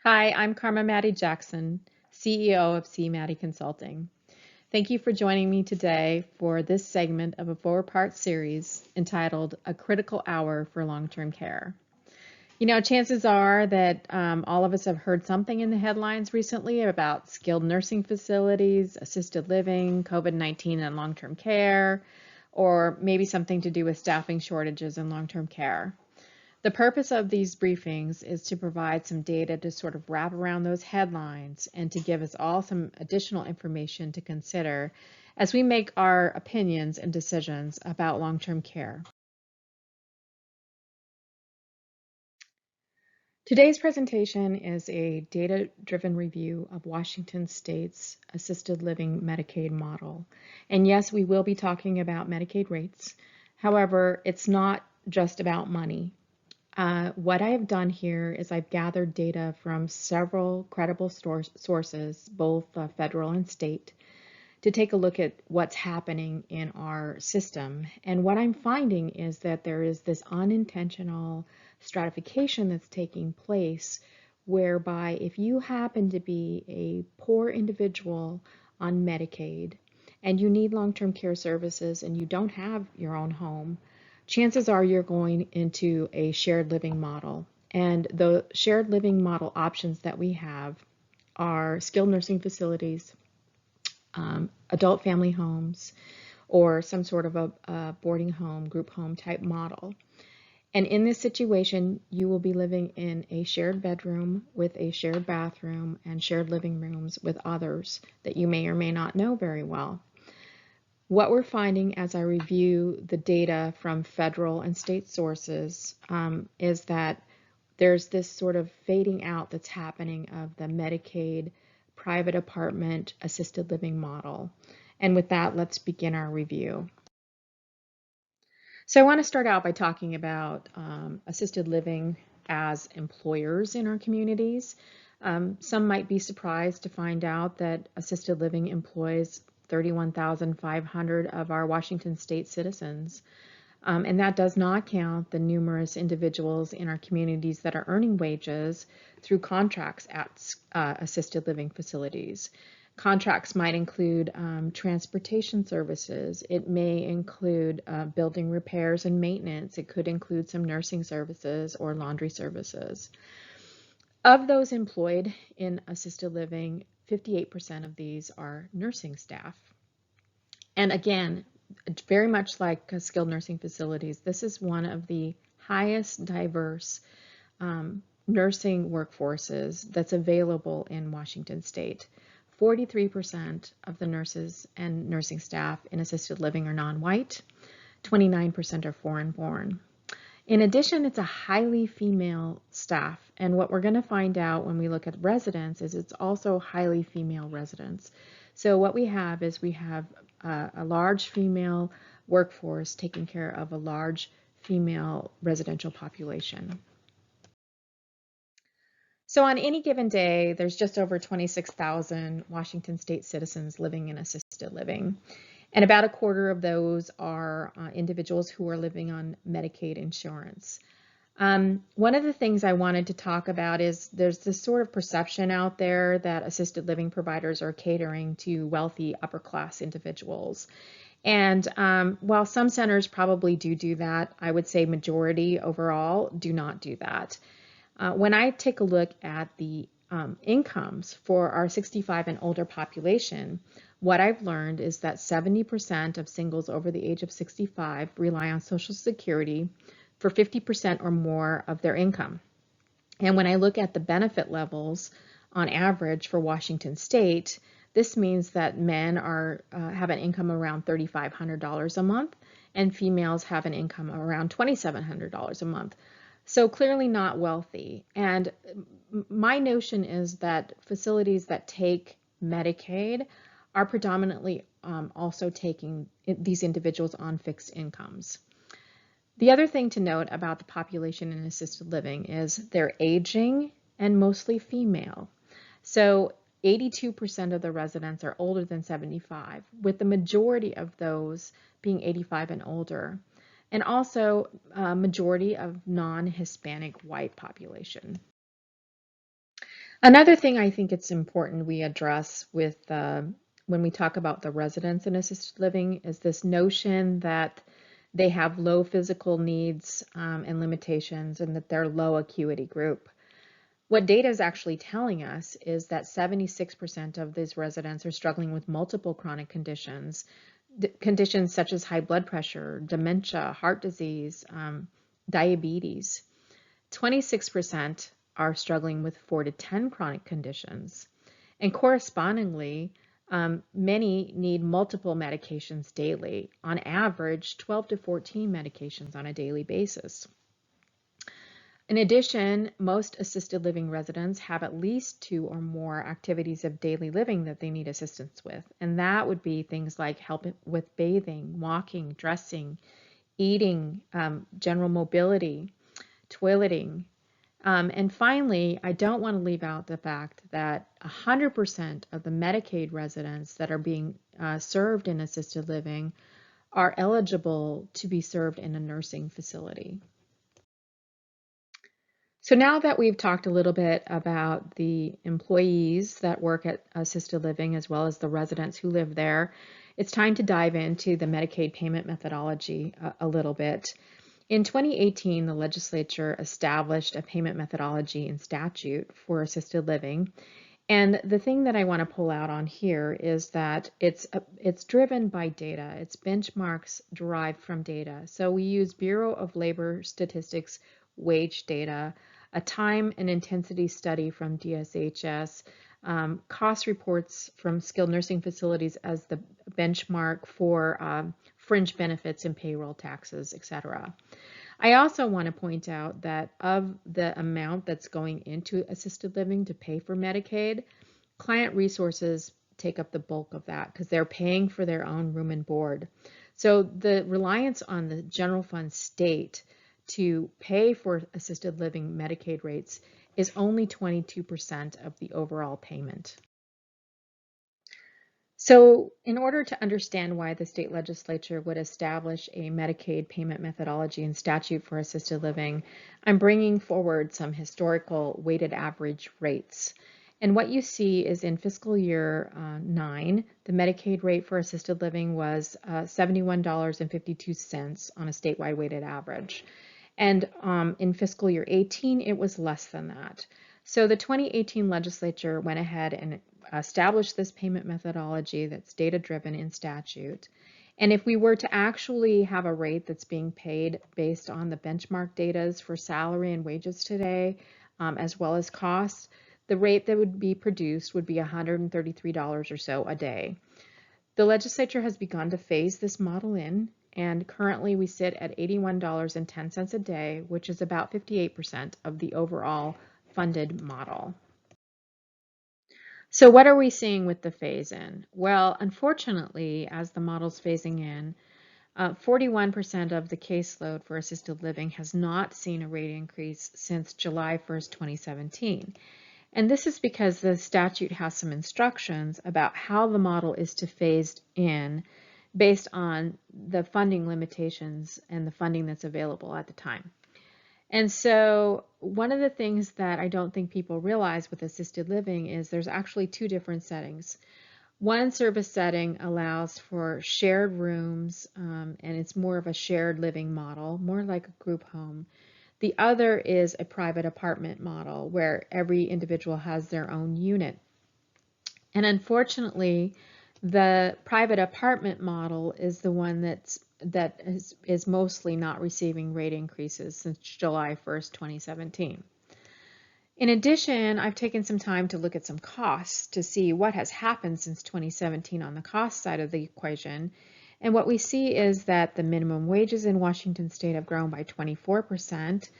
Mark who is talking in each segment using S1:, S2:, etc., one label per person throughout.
S1: Hi, I'm Karma Matti-Jackson, CEO of Matti Consulting. Thank you for joining me today for this segment of a four-part series entitled A Critical Hour for Long-Term Care. Chances are that all of us have heard something in the headlines recently about skilled nursing facilities, assisted living, COVID-19 and long-term care, or maybe something to do with staffing shortages in long-term care. The purpose of these briefings is to provide some data to sort of wrap around those headlines and to give us all some additional information to consider as we make our opinions and decisions about long-term care. Today's presentation is a data-driven review of Washington State's assisted living Medicaid model. And yes, we will be talking about Medicaid rates. However, it's not just about money. What I have done here is I've gathered data from several credible sources, both federal and state, to take a look at what's happening in our system. And what I'm finding is that there is this unintentional stratification that's taking place whereby if you happen to be a poor individual on Medicaid and you need long-term care services and you don't have your own home, chances are you're going into a shared living model. And the shared living model options that we have are skilled nursing facilities, adult family homes, or some sort of a boarding home, group home type model. And in this situation, you will be living in a shared bedroom with a shared bathroom and shared living rooms with others that you may or may not know very well. What we're finding as I review the data from federal and state sources is that there's this sort of fading out that's happening of the Medicaid private apartment assisted living model. And with that, let's begin our review. So I want to start out by talking about assisted living as employers in our communities. Some might be surprised to find out that assisted living employs 31,500 of our Washington state citizens. And that does not count the numerous individuals in our communities that are earning wages through contracts at assisted living facilities. Contracts might include transportation services. It may include building repairs and maintenance. It could include some nursing services or laundry services. Of those employed in assisted living, 58% of these are nursing staff. And again, very much like skilled nursing facilities, this is one of the highest diverse nursing workforces that's available in Washington state. 43% of the nurses and nursing staff in assisted living are non-white, 29% are foreign-born. In addition, it's a highly female staff, and what we're going to find out when we look at residents is it's also highly female residents. So what we have is we have a large female workforce taking care of a large female residential population. So on any given day, there's just over 26,000 Washington state citizens living in assisted living. And about a quarter of those are individuals who are living on Medicaid insurance. One of the things I wanted to talk about is there's this sort of perception out there that assisted living providers are catering to wealthy upper class individuals. And while some centers probably do that, I would say majority overall do not do that. When I take a look at the incomes for our 65 and older population, what I've learned is that 70% of singles over the age of 65 rely on Social Security for 50% or more of their income. And when I look at the benefit levels on average for Washington state, this means that men have an income around $3,500 a month and females have an income around $2,700 a month. So clearly not wealthy. And my notion is that facilities that take Medicaid are predominantly also taking these individuals on fixed incomes. The other thing to note about the population in assisted living is they're aging and mostly female. So 82% of the residents are older than 75, with the majority of those being 85 and older, and also a majority of non-Hispanic white population. Another thing I think it's important we address with when we talk about the residents in assisted living is this notion that they have low physical needs and limitations and that they're low acuity group. What data is actually telling us is that 76% of these residents are struggling with multiple chronic conditions, conditions such as high blood pressure, dementia, heart disease, diabetes. 26% are struggling with 4 to 10 chronic conditions. And correspondingly, many need multiple medications daily, on average 12 to 14 medications on a daily basis. In addition, most assisted living residents have at least 2 or more activities of daily living that they need assistance with. And that would be things like help with bathing, walking, dressing, eating, general mobility, toileting. And finally, I don't want to leave out the fact that 100% of the Medicaid residents that are being served in assisted living are eligible to be served in a nursing facility. So now that we've talked a little bit about the employees that work at assisted living as well as the residents who live there, it's time to dive into the Medicaid payment methodology a little bit. In 2018, the legislature established a payment methodology in statute for assisted living. And the thing that I want to pull out on here is that it's driven by data. It's benchmarks derived from data. So we use Bureau of Labor Statistics wage data, a time and intensity study from DSHS, cost reports from skilled nursing facilities as the benchmark for fringe benefits and payroll taxes, etc. I also want to point out that of the amount that's going into assisted living to pay for Medicaid, client resources take up the bulk of that because they're paying for their own room and board. So the reliance on the general fund state to pay for assisted living Medicaid rates is only 22% of the overall payment. So in order to understand why the state legislature would establish a Medicaid payment methodology and statute for assisted living, I'm bringing forward some historical weighted average rates. And what you see is in fiscal year 9, the Medicaid rate for assisted living was $71.52 on a statewide weighted average. And in fiscal year 18, it was less than that. So the 2018 legislature went ahead and established this payment methodology that's data-driven in statute. And if we were to actually have a rate that's being paid based on the benchmark data for salary and wages today, as well as costs, the rate that would be produced would be $133 or so a day. The legislature has begun to phase this model in, and currently we sit at $81.10 a day, which is about 58% of the overall funded model. So what are we seeing with the phase-in? Well, unfortunately, as the model's phasing in, 41% of the caseload for assisted living has not seen a rate increase since July 1st, 2017. And this is because the statute has some instructions about how the model is to phase in based on the funding limitations and the funding that's available at the time. And so one of the things that I don't think people realize with assisted living is there's actually 2 different settings. One service setting allows for shared rooms, and it's more of a shared living model, more like a group home. The other is a private apartment model where every individual has their own unit. And unfortunately, the private apartment model is the one that is mostly not receiving rate increases since July 1st, 2017. In addition, I've taken some time to look at some costs to see what has happened since 2017 on the cost side of the equation. And what we see is that the minimum wages in Washington State have grown by 24%.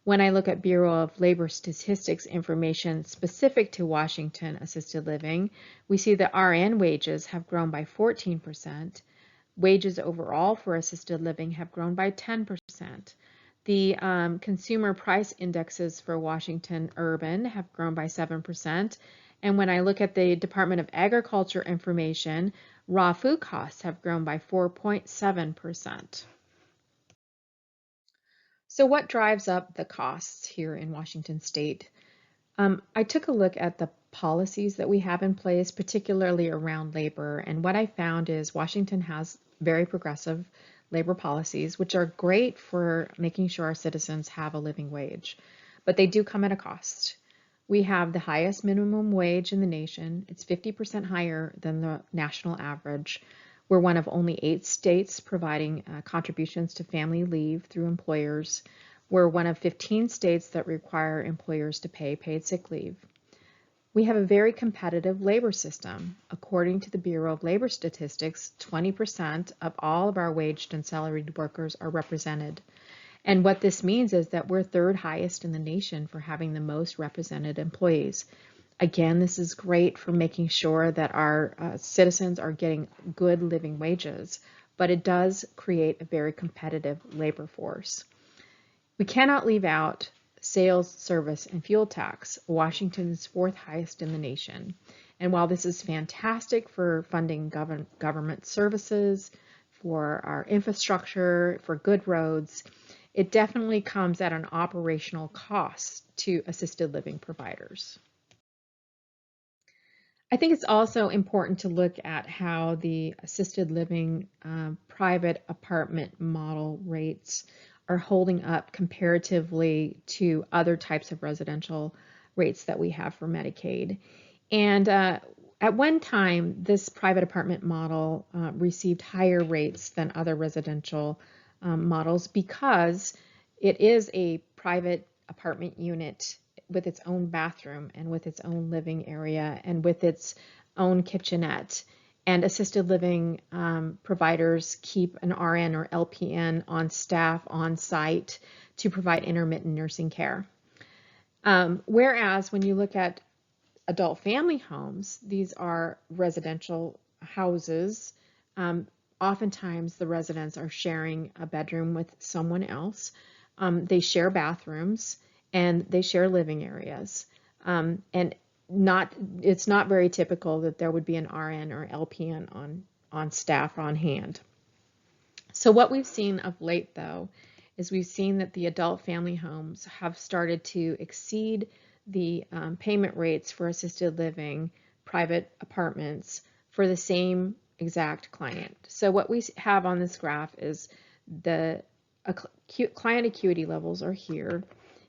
S1: When I look at Bureau of Labor Statistics information specific to Washington assisted living, we see that RN wages have grown by 14%. Wages overall for assisted living have grown by 10%. The consumer price indexes for Washington urban have grown by 7%. And when I look at the Department of Agriculture information, raw food costs have grown by 4.7%. So what drives up the costs here in Washington State? I took a look at the policies that we have in place, particularly around labor, and what I found is Washington has very progressive labor policies, which are great for making sure our citizens have a living wage, but they do come at a cost. We have the highest minimum wage in the nation. It's 50% higher than the national average. We're one of only 8 states providing contributions to family leave through employers. We're one of 15 states that require employers to pay paid sick leave. We have a very competitive labor system. According to the Bureau of Labor Statistics, 20% of all of our waged and salaried workers are represented. And what this means is that we're third highest in the nation for having the most represented employees. Again, this is great for making sure that our citizens are getting good living wages, but it does create a very competitive labor force. We cannot leave out sales, service, and fuel tax. Washington is 4th highest in the nation. And while this is fantastic for funding government services, for our infrastructure, for good roads, it definitely comes at an operational cost to assisted living providers. I think it's also important to look at how the assisted living private apartment model rates are holding up comparatively to other types of residential rates that we have for Medicaid. And at one time, this private apartment model received higher rates than other residential models because it is a private apartment unit with its own bathroom and with its own living area and with its own kitchenette. And assisted living providers keep an RN or LPN on staff on site to provide intermittent nursing care. Whereas when you look at adult family homes, these are residential houses. Oftentimes the residents are sharing a bedroom with someone else. They share bathrooms and they share living areas. And it's not very typical that there would be an RN or LPN on staff or on hand. So what we've seen of late, though, is we've seen that the adult family homes have started to exceed the payment rates for assisted living private apartments for the same exact client. So what we have on this graph is the client acuity levels are here.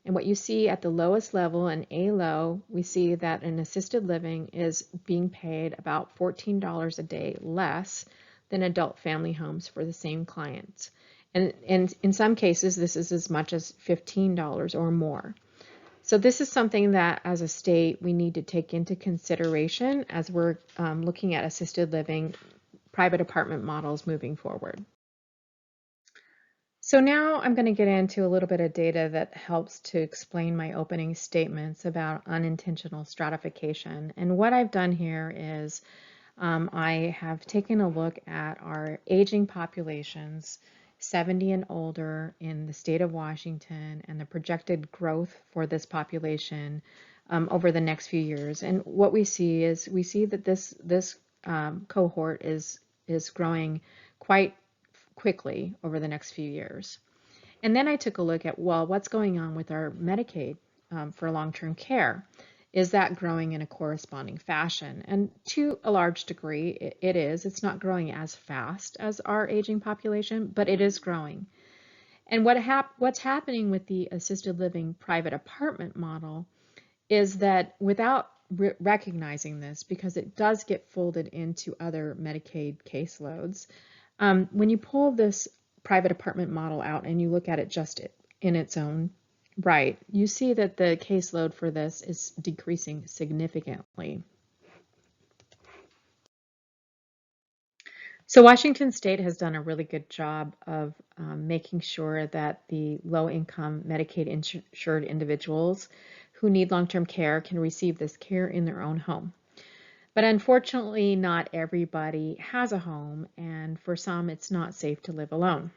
S1: And what you see at the lowest level, in A low, we see that an assisted living is being paid about $14 a day less than adult family homes for the same clients. And in some cases, this is as much as $15 or more. So this is something that as a state we need to take into consideration as we're looking at assisted living private apartment models moving forward. So now I'm going to get into a little bit of data that helps to explain my opening statements about unintentional stratification. And what I've done here is I have taken a look at our aging populations, 70 and older in the state of Washington, and the projected growth for this population over the next few years. And what we see is that this cohort is growing quite quickly over the next few years. And then I took a look at, well, what's going on with our Medicaid for long-term care? Is that growing in a corresponding fashion? And to a large degree, it is. It's not growing as fast as our aging population, but it is growing. And what's happening with the assisted living private apartment model is that without recognizing this, because it does get folded into other Medicaid caseloads, when you pull this private apartment model out and you look at it just in its own right, you see that the caseload for this is decreasing significantly. So Washington State has done a really good job of making sure that the low-income Medicaid insured individuals who need long-term care can receive this care in their own home. But unfortunately, not everybody has a home, and for some, it's not safe to live alone.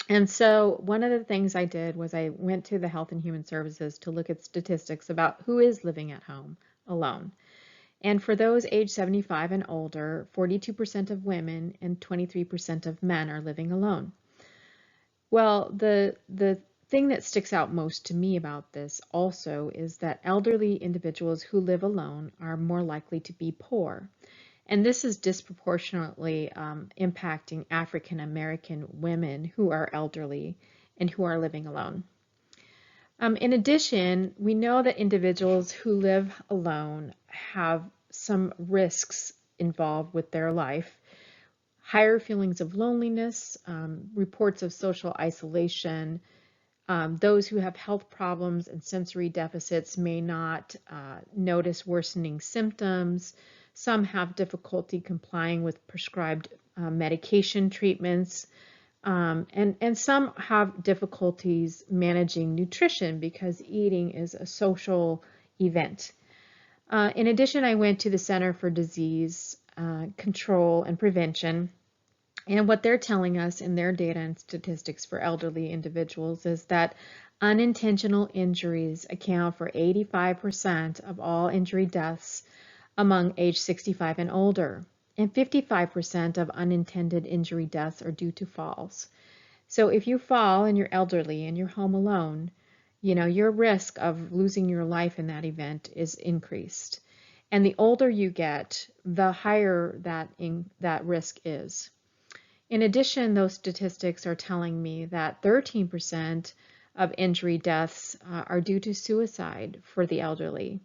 S1: And so one of the things I did was I went to the Health and Human Services to look at statistics about who is living at home alone. And for those age 75 and older, 42% of women and 23% of men are living alone. Well, the thing that sticks out most to me about this also is that elderly individuals who live alone are more likely to be poor. And this is disproportionately impacting African American women who are elderly and who are living alone. In addition, we know that individuals who live alone have some risks involved with their life. Higher feelings of loneliness, reports of social isolation. Those who have health problems and sensory deficits may not notice worsening symptoms. Some have difficulty complying with prescribed medication treatments. And some have difficulties managing nutrition because eating is a social event. In addition, I went to the Center for Disease Control and Prevention, and what they're telling us in their data and statistics for elderly individuals is that unintentional injuries account for 85% of all injury deaths among age 65 and older, and 55% of unintended injury deaths are due to falls. So if you fall and you're elderly and you're home alone, your risk of losing your life in that event is increased. And the older you get, the higher that risk is. In addition, those statistics are telling me that 13% of injury deaths are due to suicide for the elderly.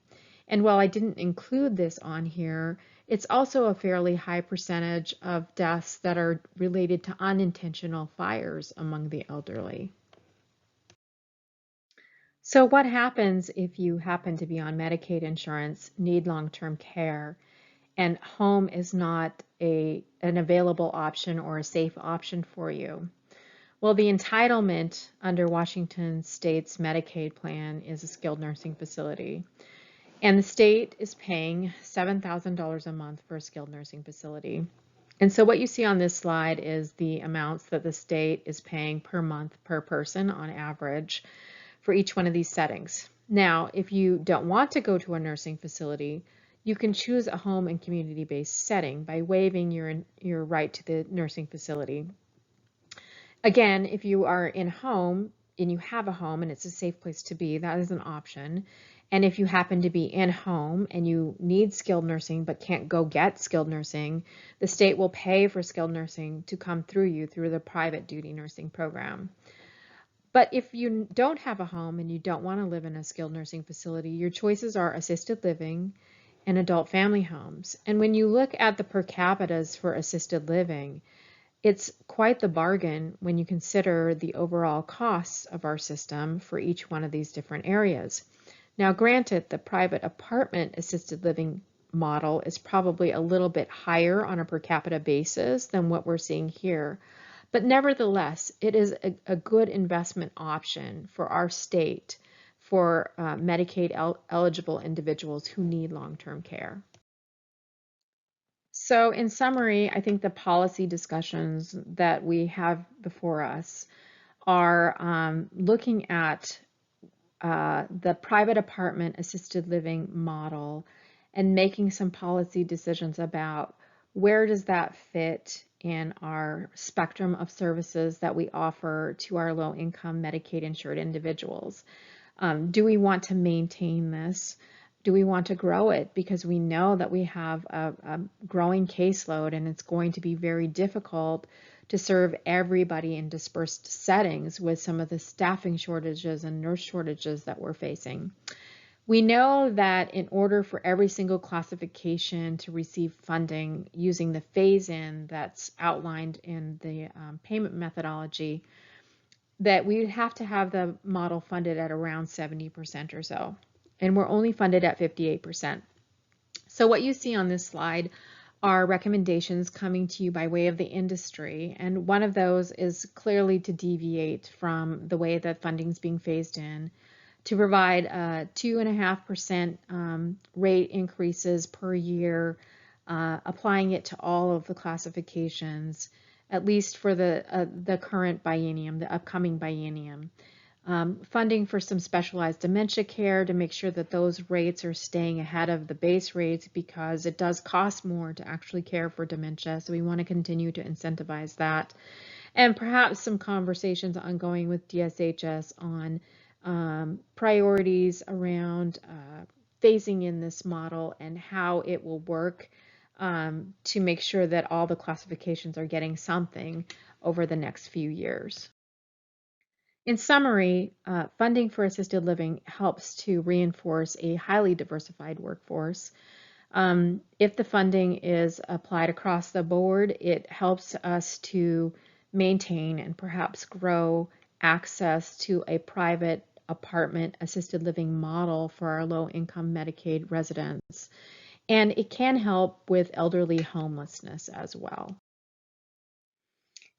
S1: And while I didn't include this on here, it's also a fairly high percentage of deaths that are related to unintentional fires among the elderly. So what happens if you happen to be on Medicaid insurance, need long-term care, and home is not an available option or a safe option for you? Well, the entitlement under Washington State's Medicaid plan is a skilled nursing facility. And the state is paying $7,000 a month for a skilled nursing facility. And so what you see on this slide is the amounts that the state is paying per month per person on average for each one of these settings. Now, if you don't want to go to a nursing facility, you can choose a home and community-based setting by waiving your right to the nursing facility. Again, if you are in home and you have a home and it's a safe place to be, that is an option. And if you happen to be in home and you need skilled nursing but can't go get skilled nursing, the state will pay for skilled nursing to come through you through the private duty nursing program. But if you don't have a home and you don't want to live in a skilled nursing facility, your choices are assisted living and adult family homes. And when you look at the per capitas for assisted living, it's quite the bargain when you consider the overall costs of our system for each one of these different areas. Now, granted, the private apartment assisted living model is probably a little bit higher on a per capita basis than what we're seeing here. But nevertheless, it is a good investment option for our state for Medicaid eligible individuals who need long-term care. So in summary, I think the policy discussions that we have before us are looking at the private apartment assisted living model and making some policy decisions about where does that fit in our spectrum of services that we offer to our low-income Medicaid insured individuals. Do we want to maintain this? Do we want to grow it? Because we know that we have a growing caseload and it's going to be very difficult to serve everybody in dispersed settings with some of the staffing shortages and nurse shortages that we're facing. We know that in order for every single classification to receive funding using the phase-in that's outlined in the payment methodology, that we would have to have the model funded at around 70% or so. And we're only funded at 58%. So what you see on this slide are recommendations coming to you by way of the industry, and one of those is clearly to deviate from the way that funding is being phased in, to provide 2.5% rate increases per year, applying it to all of the classifications, at least for the current biennium, the upcoming biennium. Funding for some specialized dementia care to make sure that those rates are staying ahead of the base rates, because it does cost more to actually care for dementia, so we want to continue to incentivize that. and perhaps some conversations ongoing with DSHS on priorities around phasing in this model and how it will work to make sure that all the classifications are getting something over the next few years. In summary, funding for assisted living helps to reinforce a highly diversified workforce. If the funding is applied across the board, it helps us to maintain and perhaps grow access to a private apartment assisted living model for our low-income Medicaid residents. And it can help with elderly homelessness as well.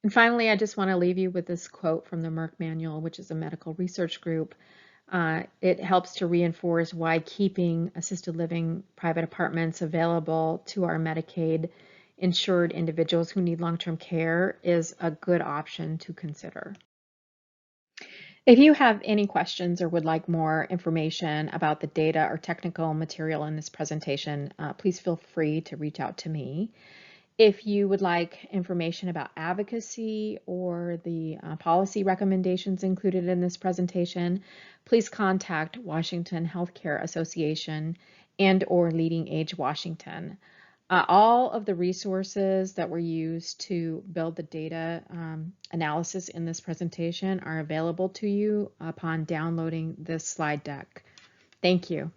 S1: And finally, I just want to leave you with this quote from the Merck Manual, which is a medical research group. It helps to reinforce why keeping assisted living private apartments available to our Medicaid insured individuals who need long-term care is a good option to consider. If you have any questions or would like more information about the data or technical material in this presentation, please feel free to reach out to me. If you would like information about advocacy or the policy recommendations included in this presentation, please contact Washington Healthcare Association and/or Leading Age Washington. All of the resources that were used to build the data analysis in this presentation are available to you upon downloading this slide deck. Thank you.